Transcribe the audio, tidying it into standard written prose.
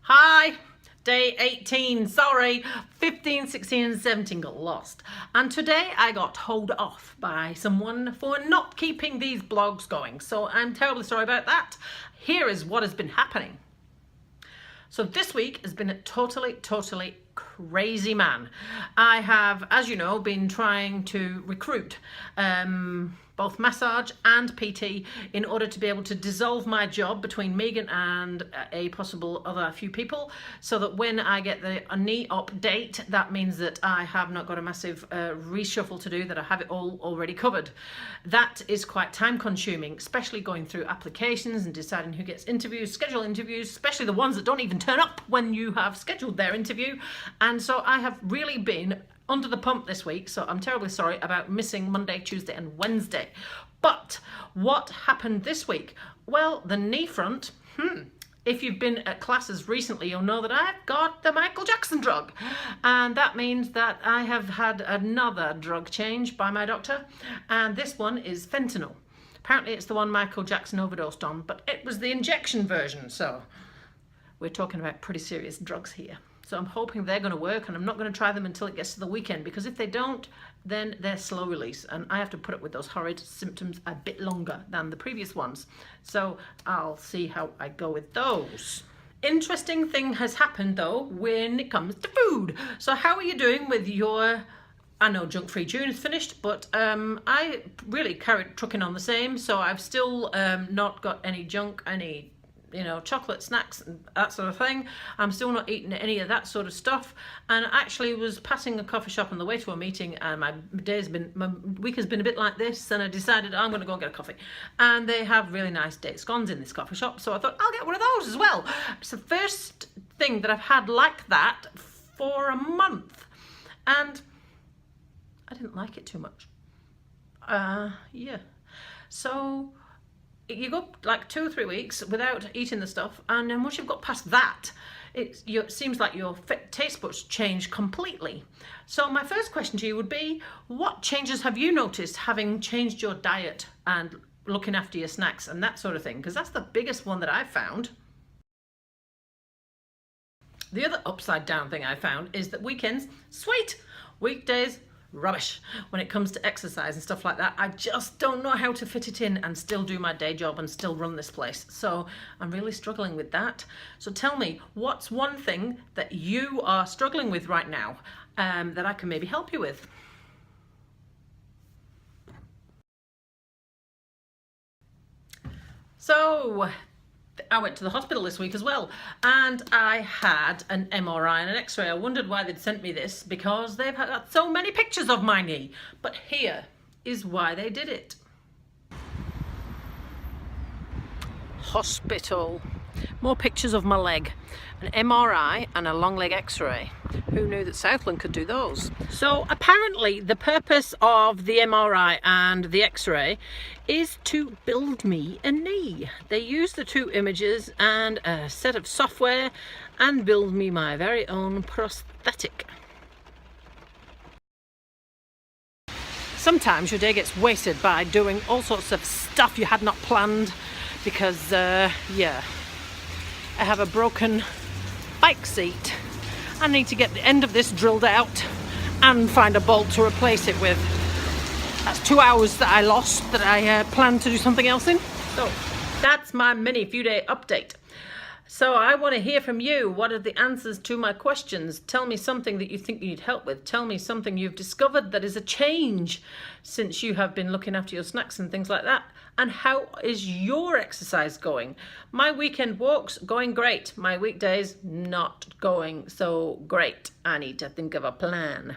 Hi, day 18, sorry, 15, 16 and 17 got lost. And today I got told off by someone for not keeping these blogs going. So I'm terribly sorry about that. Here is what has been happening. So this week has been a totally crazy man. I have, as you know, been trying to recruit both massage and PT in order to be able to dissolve my job between Megan and a possible other few people, so that when I get a knee up date, that means that I have not got a massive reshuffle to do, that I have it all already covered. That is quite time consuming, especially going through applications and deciding who gets interviews, schedule interviews, especially the ones that don't even turn up when you have scheduled their interview. And so I have really been under the pump this week, so I'm terribly sorry about missing Monday, Tuesday and Wednesday. But what happened this week? Well, the knee front, if you've been at classes recently, you'll know that I've got the Michael Jackson drug. And that means that I have had another drug change by my doctor, and this one is fentanyl. Apparently it's the one Michael Jackson overdosed on, but it was the injection version, so we're talking about pretty serious drugs here. So I'm hoping they're going to work, and I'm not going to try them until it gets to the weekend, because if they don't, then they're slow release and I have to put up with those horrid symptoms a bit longer than the previous ones. So I'll see how I go with those. Interesting thing has happened though when it comes to food. So how are you doing with your... I know junk-free June is finished, but I really carried trucking on the same. So I've still not got any junk, any chocolate snacks and that sort of thing. I'm still not eating any of that sort of stuff, and I actually was passing a coffee shop on the way to a meeting, and my week has been a bit like this, and I decided I'm going to go and get a coffee, and they have really nice date scones in this coffee shop, so I thought I'll get one of those as well. It's the first thing that I've had like that for a month, and I didn't like it too much. Yeah, so you go like 2 or 3 weeks without eating the stuff, and then once you've got past that, it seems like your taste buds change completely. So my first question to you would be, what changes have you noticed having changed your diet and looking after your snacks and that sort of thing? Because that's the biggest one that I've found. The other upside down thing I found is that weekends, sweet. Weekdays, rubbish. When it comes to exercise and stuff like that, I just don't know how to fit it in and still do my day job and still run this place. So I'm really struggling with that. So tell me, what's one thing that you are struggling with right now that I can maybe help you with? So I went to the hospital this week as well, and I had an MRI and an X-ray. I wondered why they'd sent me this, because they've got so many pictures of my knee. But here is why they did it. Hospital. More pictures of my leg. An MRI and a long leg X-ray. Who knew that Southland could do those? So apparently the purpose of the MRI and the X-ray is to build me a knee. They use the 2 images and a set of software and build me my very own prosthetic. Sometimes your day gets wasted by doing all sorts of stuff you had not planned, because yeah, I have a broken bike seat. I need to get the end of this drilled out and find a bolt to replace it with. That's 2 hours that I lost that I planned to do something else in. So that's my mini few day update. So I want to hear from you. What are the answers to my questions? Tell me something that you think you need help with. Tell me something you've discovered that is a change since you have been looking after your snacks and things like that. And how is your exercise going? My weekend walks going great. My weekdays not going so great. I need to think of a plan.